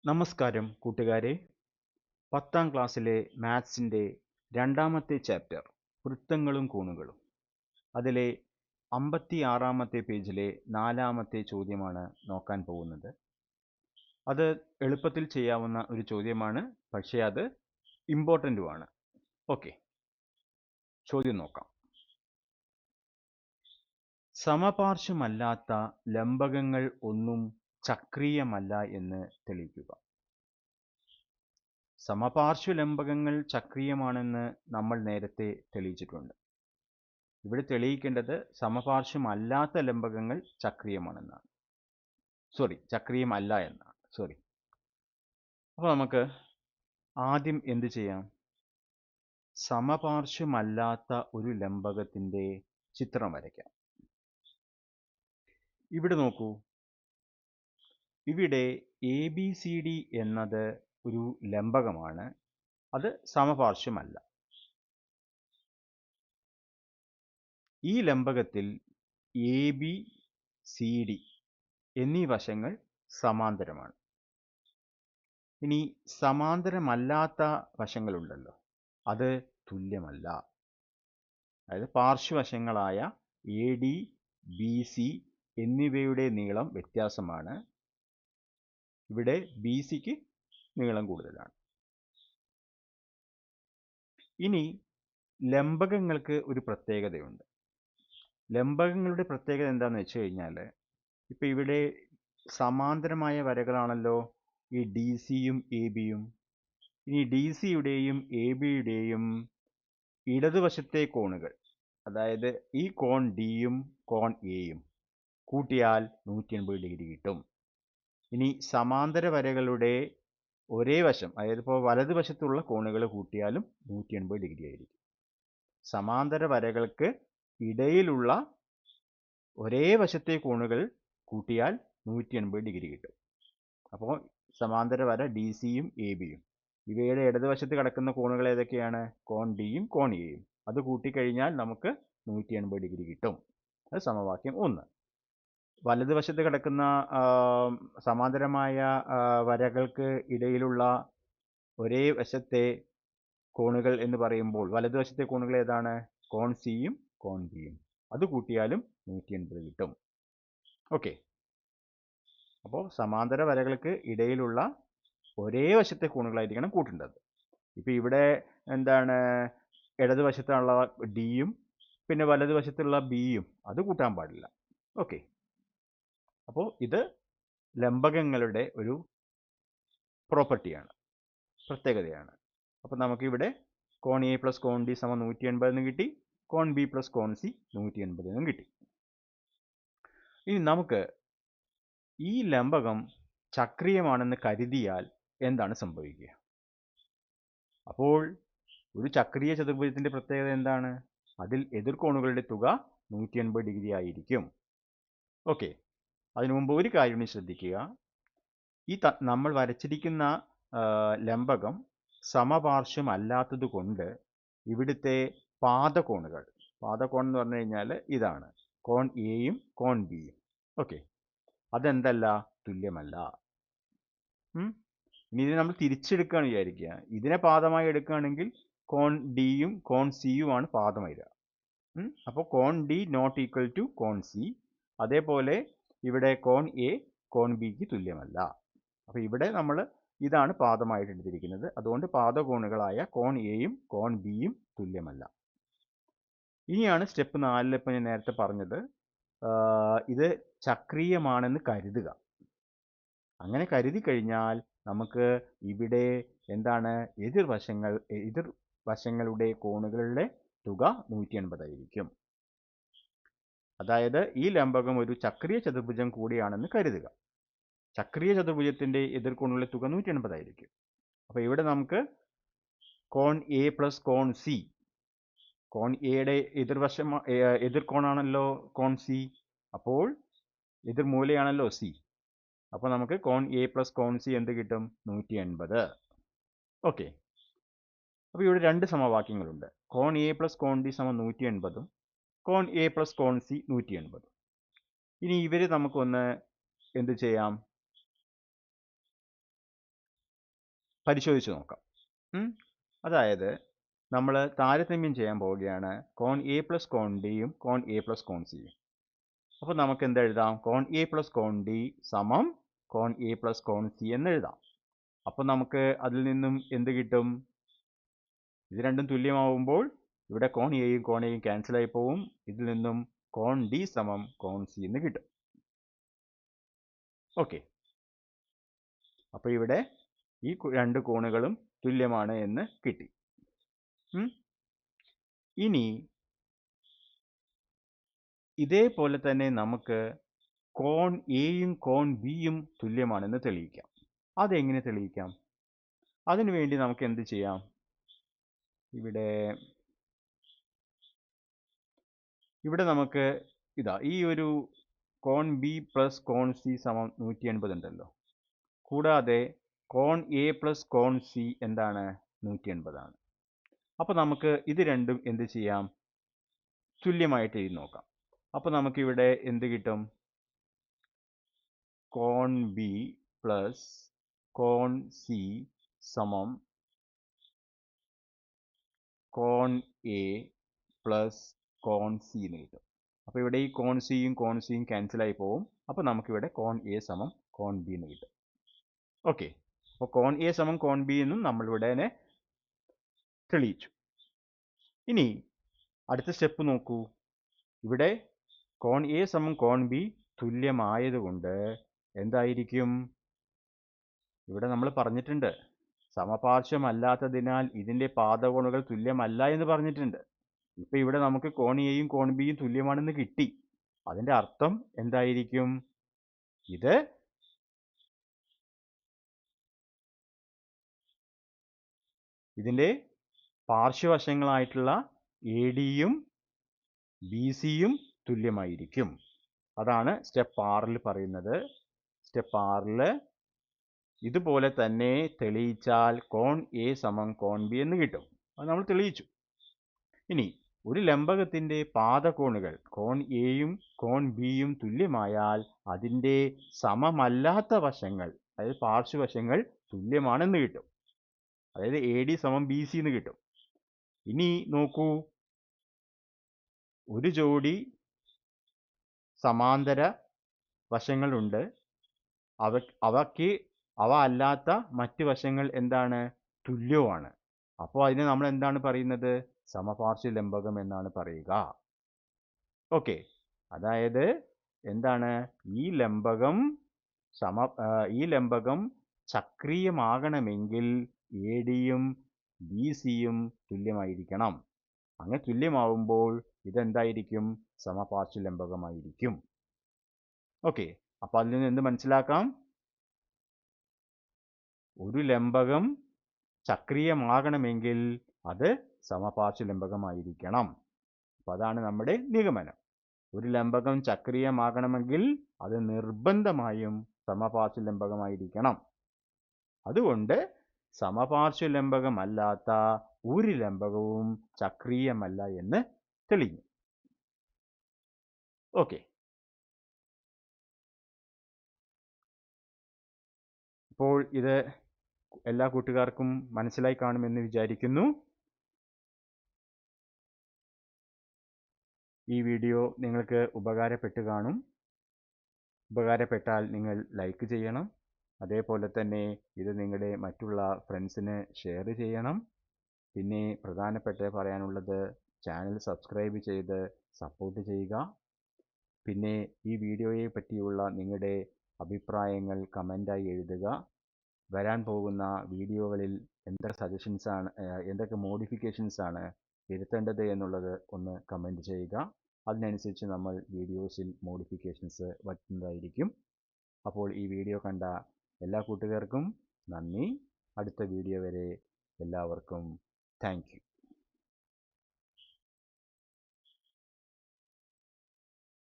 നമസ്കാരം കൂട്ടുകാരെ. 10ാം ക്ലാസ്സിലെ മാത്സിൻ്റെ രണ്ടാമത്തെ ചാപ്റ്റർ വൃത്തങ്ങളും കോണുകളും അതിലെ 56ാമത്തെ പേജിലെ 4ാമത്തെ ചോദ്യമാണ് നോക്കാൻ പോകുന്നത്. അത് എളുപ്പത്തിൽ ചെയ്യാവുന്ന ഒരു ചോദ്യമാണ്, പക്ഷേ അത് ഇമ്പോർട്ടൻറ്റുമാണ്. ഓക്കെ, ചോദ്യം നോക്കാം. സമപാർശ്വമല്ലാത്ത ലംബകങ്ങൾ ഒന്നും ചക്രീയമല്ല എന്ന് തെളിയിക്കുക. സമപാർശ്വ ലംബകങ്ങൾ ചക്രീയമാണെന്ന് നമ്മൾ നേരത്തെ തെളിയിച്ചിട്ടുണ്ട്. ഇവിടെ തെളിയിക്കേണ്ടത് സമപാർശ്വമല്ലാത്ത ലംബകങ്ങൾ ചക്രീയമാണെന്നാണ്. ചക്രീയമല്ല എന്നാണ്. അപ്പോൾ നമുക്ക് ആദ്യം എന്ത് ചെയ്യാം? സമപാർശ്വമല്ലാത്ത ഒരു ലംബകത്തിൻ്റെ ചിത്രം വരയ്ക്കാം. ഇവിടെ നോക്കൂ, ഇവിടെ ABCD എന്നത് ഒരു ലംബകമാണ്, അത് സമപാർശ്വമല്ല. ഈ ലംബകത്തിൽ ABCD എന്നീ വശങ്ങൾ സമാന്തരമാണ്. ഇനി സമാന്തരമല്ലാത്ത വശങ്ങളുണ്ടല്ലോ, അത് തുല്യമല്ല. അതായത് പാർശ്വവശങ്ങളായ AD BC എന്നിവയുടെ നീളം വ്യത്യാസമാണ്. ഇവിടെ BCക്ക് നീളം കൂടുതലാണ്. ഇനി ലംബകങ്ങൾക്ക് ഒരു പ്രത്യേകതയുണ്ട്. ലംബകങ്ങളുടെ പ്രത്യേകത എന്താണെന്ന് വെച്ച് കഴിഞ്ഞാൽ, ഇപ്പം ഇവിടെ സമാന്തരമായ വരകളാണല്ലോ ഈ DCയും ABയും. ഇനി DCയുടെയും ABയുടെയും ഇടതുവശത്തെ കോണുകൾ, അതായത് ഈ കോൺ Dയും കോൺ Aയും കൂട്ടിയാൽ 180 ഡിഗ്രി കിട്ടും. ഇനി സമാന്തര വരകളുടെ ഒരേ വശം, അതായത് ഇപ്പോൾ വലതുവശത്തുള്ള കോണുകൾ കൂട്ടിയാലും 180 ഡിഗ്രി ആയിരിക്കും. സമാന്തര വരകൾക്ക് ഇടയിലുള്ള ഒരേ വശത്തെ കോണുകൾ കൂട്ടിയാൽ 180 ഡിഗ്രി കിട്ടും. അപ്പോൾ സമാന്തര വര DCയും ABയും, ഇവയുടെ ഇടതുവശത്ത് കിടക്കുന്ന കോണുകൾ ഏതൊക്കെയാണ്? കോൺ Dയും കോൺ Aയും. അത് കൂട്ടിക്കഴിഞ്ഞാൽ നമുക്ക് 180 ഡിഗ്രി കിട്ടും. അത് സമവാക്യം 1. വലതുവശത്ത് കിടക്കുന്ന സമാന്തരമായ വരകൾക്ക് ഇടയിലുള്ള ഒരേ വശത്തെ കോണുകൾ എന്ന് പറയുമ്പോൾ വലതുവശത്തെ കോണുകൾ ഏതാണ്? കോൺ Cയും കോൺ Bയും. അത് കൂട്ടിയാലും 180 കിട്ടും. ഓക്കെ, അപ്പോൾ സമാന്തര വരകൾക്ക് ഇടയിലുള്ള ഒരേ വശത്തെ കോണുകളായിരിക്കണം കൂട്ടേണ്ടത്. ഇപ്പം ഇവിടെ എന്താണ്, ഇടതുവശത്തുള്ള Dയും പിന്നെ വലതുവശത്തുള്ള Bയും അത് കൂട്ടാൻ പാടില്ല. ഓക്കെ, അപ്പോൾ ഇത് ലംബകങ്ങളുടെ ഒരു പ്രോപ്പർട്ടിയാണ്, പ്രത്യേകതയാണ്. അപ്പോൾ നമുക്കിവിടെ കോൺ A പ്ലസ് കോൺ D സമം 180 എന്ന് കിട്ടി. കോൺ B പ്ലസ് കോൺ C 180 എന്നും കിട്ടി. ഇനി നമുക്ക് ഈ ലംബകം ചക്രീയമാണെന്ന് കരുതിയാൽ എന്താണ് സംഭവിക്കുക? അപ്പോൾ ഒരു ചക്രീയ ചതുർഭുജത്തിൻ്റെ പ്രത്യേകത എന്താണ്? അതിൽ എതിർകോണുകളുടെ തുക 180 ഡിഗ്രി ആയിരിക്കും. ഓക്കെ, അതിനു മുമ്പ് ഒരു കാര്യം കൂടി ശ്രദ്ധിക്കുക. ഈ നമ്മൾ വരച്ചിരിക്കുന്ന ലംബകം സമപാർശ്വമല്ലാത്തത് കൊണ്ട് ഇവിടുത്തെ പാദകോണുകൾ, പാദകോൺ എന്ന് പറഞ്ഞു കഴിഞ്ഞാൽ ഇതാണ് കോൺ Aയും കോൺ Bയും. ഓക്കെ, അതെന്തല്ല? തുല്യമല്ല. ഇനി ഇതിനെ നമ്മൾ തിരിച്ചെടുക്കുകയാണ് വിചാരിക്കുക. ഇതിനെ പാദമായി എടുക്കുകയാണെങ്കിൽ കോൺ Dയും കോൺ Cയുമാണ് പാദമായി വരിക. അപ്പോൾ കോൺ D നോട്ട് ഈക്വൽ ടു കോൺ C. അതേപോലെ ഇവിടെ കോൺ A കോൺ Bക്ക് തുല്യമല്ല. അപ്പോൾ ഇവിടെ നമ്മൾ ഇതാണ് പാദമായിട്ട് എടുത്തിരിക്കുന്നത്. അതുകൊണ്ട് പാദകോണുകളായ കോൺ Aയും കോൺ Bയും തുല്യമല്ല. ഇനിയാണ് സ്റ്റെപ്പ് 4 ഇപ്പം ഞാൻ നേരത്തെ പറഞ്ഞത്, ഇത് ചക്രീയമാണെന്ന് കരുതുക. അങ്ങനെ കരുതി കഴിഞ്ഞാൽ നമുക്ക് ഇവിടെ എന്താണ്, എതിർവശങ്ങളുടെ കോണുകളുടെ തുക 180 ആയിരിക്കും. അതായത് ഈ ലംബകം ഒരു ചക്രീയ ചതുർഭുജം കൂടിയാണെന്ന് കരുതുക. ചക്രീയ ചതുർഭുജത്തിൻ്റെ എതിർകോണുകളുടെ തുക 180 ആയിരിക്കും. അപ്പോൾ ഇവിടെ നമുക്ക് കോൺ A പ്ലസ് കോൺ C, കോൺ എയുടെ എതിർകോണാണല്ലോ കോൺ C, അപ്പോൾ എതിർമൂലയാണല്ലോ C. അപ്പോൾ നമുക്ക് കോൺ A പ്ലസ് കോൺ C എന്ത് കിട്ടും? 180. ഓക്കെ, അപ്പോൾ ഇവിടെ രണ്ട് സമവാക്യങ്ങളുണ്ട്. കോൺ A പ്ലസ് കോൺ D സമം 180ഉം കോൺ A പ്ലസ് കോൺ C 180. ഇനി ഇവർ നമുക്കൊന്ന് എന്ത് ചെയ്യാം? പരിശോധിച്ച് നോക്കാം. അതായത് നമ്മൾ താരതമ്യം ചെയ്യാൻ പോവുകയാണ് കോൺ എ പ്ലസ് കോൺ ഡിയും കോൺ എ പ്ലസ് കോൺ സിയും. അപ്പോൾ നമുക്ക് എന്ത് എഴുതാം? കോൺ എ പ്ലസ് കോൺ ഡി സമം കോൺ എ പ്ലസ് കോൺ സി എന്ന് എഴുതാം. അപ്പോൾ നമുക്ക് അതിൽ നിന്നും എന്ത് കിട്ടും? ഇത് രണ്ടും തുല്യമാവുമ്പോൾ ഇവിടെ കോൺ എയും കോൺ എയും ക്യാൻസൽ ആയി പോവും. ഇതിൽ നിന്നും കോൺ ഡി സമം കോൺ സി എന്ന് കിട്ടും. ഓക്കെ, അപ്പോൾ ഇവിടെ ഈ രണ്ട് കോണുകളും തുല്യമാണ് എന്ന് കിട്ടി. ഇനി ഇതേപോലെ തന്നെ നമുക്ക് കോൺ എയും കോൺ ബിയും തുല്യമാണെന്ന് തെളിയിക്കാം. അതെങ്ങനെ തെളിയിക്കാം? അതിനുവേണ്ടി നമുക്ക് എന്ത് ചെയ്യാം? ഇവിടെ നമുക്ക് ഇതാ ഈ ഒരു കോൺ ബി പ്ലസ് കോൺ സി സമം 180 ഉണ്ടല്ലോ. കൂടാതെ കോൺ എ പ്ലസ് കോൺ സി എന്താണ്? 180 ആണ്. അപ്പോൾ നമുക്ക് ഇത് രണ്ടും എന്ത് ചെയ്യാം? തുല്യമായിട്ട് എഴുതി നോക്കാം. അപ്പോൾ നമുക്കിവിടെ എന്ത് കിട്ടും? കോൺ ബി പ്ലസ് കോൺ സി സമം കോൺ എ പ്ലസ് കോൺ സി എന്ന് കിട്ടും. അപ്പോൾ ഇവിടെ ഈ കോൺ സിയും ക്യാൻസൽ ആയി പോവും. അപ്പോൾ നമുക്കിവിടെ കോൺ എ സമം കോൺ ബി എന്ന് കിട്ടും. ഓക്കെ, അപ്പോൾ കോൺ എ സമം കോൺ ബി എന്നും നമ്മളിവിടെ തെളിയിച്ചു. ഇനി അടുത്ത സ്റ്റെപ്പ് നോക്കൂ. ഇവിടെ കോൺ എ സമം കോൺ ബി തുല്യമായതുകൊണ്ട് എന്തായിരിക്കും? ഇവിടെ നമ്മൾ പറഞ്ഞിട്ടുണ്ട് സമപാർശ്വമല്ലാത്തതിനാൽ ഇതിൻ്റെ പാദകോണുകൾ തുല്യമല്ല എന്ന് പറഞ്ഞിട്ടുണ്ട്. ഇപ്പം ഇവിടെ നമുക്ക് കോൺ എയും കോൺ ബിയും തുല്യമാണെന്ന് കിട്ടി. അതിൻ്റെ അർത്ഥം എന്തായിരിക്കും? ഇത് ഇതിൻ്റെ പാർശ്വവശങ്ങളായിട്ടുള്ള എ ഡിയും ബി സിയും തുല്യമായിരിക്കും. അതാണ് സ്റ്റെപ്പ് 6 പറയുന്നത്. സ്റ്റെപ്പ് 6 ഇതുപോലെ തന്നെ തെളിയിച്ചാൽ കോൺ എ സമം കോൺ ബി എന്ന് കിട്ടും. അത് നമ്മൾ തെളിയിച്ചു. ഇനി ഒരു ലംബകത്തിൻ്റെ പാദകോണുകൾ കോൺ എയും കോൺ ബിയും തുല്യമായാൽ അതിൻ്റെ സമമല്ലാത്ത വശങ്ങൾ, അതായത് പാർശ്വവശങ്ങൾ തുല്യമാണെന്ന് കിട്ടും. അതായത് എ ഡി സമം ബി സി എന്ന് കിട്ടും. ഇനി നോക്കൂ, ഒരു ജോഡി സമാന്തര വശങ്ങളുണ്ട്. അവ അല്ലാത്ത മറ്റ് വശങ്ങൾ എന്താണ്? തുല്യവുമാണ്. അപ്പോൾ അതിനെ നമ്മൾ എന്താണ് പറയുന്നത്? സമപാർശ്വ ലംബകം എന്നാണ് പറയുക. ഓക്കെ, അതായത് എന്താണ്? ഈ ലംബകം ചക്രീയമാകണമെങ്കിൽ എ ഡിയും ബി സിയും തുല്യമായിരിക്കണം. അങ്ങനെ തുല്യമാവുമ്പോൾ ഇതെന്തായിരിക്കും? സമപാർശ്വ ലംബകമായിരിക്കും. ഓക്കെ, അപ്പോൾ അതിൽ നിന്ന് എന്ത് മനസ്സിലാക്കാം? ഒരു ലംബകം ചക്രീയമാകണമെങ്കിൽ അത് സമപാർശ്വ ലംബകമായിരിക്കണം. അപ്പോൾ അതാണ് നമ്മുടെ നിഗമനം. ഒരു ലംബകം ചക്രീയമാകണമെങ്കിൽ അത് നിർബന്ധമായും സമപാർശ്വ ലംബകമായിരിക്കണം. അതുകൊണ്ട് സമപാർശ്വ ലംബകമല്ലാത്ത ഒരു ലംബകവും ചക്രീയമല്ല എന്ന് തെളിഞ്ഞു. ഓക്കെ, അപ്പോൾ ഇത് എല്ലാ കൂട്ടുകാർക്കും മനസ്സിലായി കാണുമെന്ന് വിചാരിക്കുന്നു. ഈ വീഡിയോ നിങ്ങൾക്ക് ഉപകാരപ്പെട്ട് കാണും. ഉപകാരപ്പെട്ടാൽ നിങ്ങൾ ലൈക്ക് ചെയ്യണം. അതേപോലെ തന്നെ ഇത് നിങ്ങളുടെ മറ്റുള്ള ഫ്രണ്ട്സിന് ഷെയർ ചെയ്യണം. പിന്നെ പ്രധാനപ്പെട്ട പറയാനുള്ളത്, ചാനൽ സബ്സ്ക്രൈബ് ചെയ്ത് സപ്പോർട്ട് ചെയ്യുക. പിന്നെ ഈ വീഡിയോയെ പറ്റിയുള്ള നിങ്ങളുടെ അഭിപ്രായങ്ങൾ കമൻ്റായി എഴുതുക. വരാൻ പോകുന്ന വീഡിയോകളിൽ എന്തൊക്കെ മോഡിഫിക്കേഷൻസാണ് വരുത്തേണ്ടത് എന്നുള്ളത് ഒന്ന് കമൻറ്റ് ചെയ്യുക. അതിനനുസരിച്ച് നമ്മൾ വീഡിയോസിൽ മോഡിഫിക്കേഷൻസ് വരുത്തുന്നതായിരിക്കും. അപ്പോൾ ഈ വീഡിയോ കണ്ട എല്ലാ കൂട്ടുകാർക്കും നന്ദി. അടുത്ത വീഡിയോ വരെ എല്ലാവർക്കും താങ്ക് യു.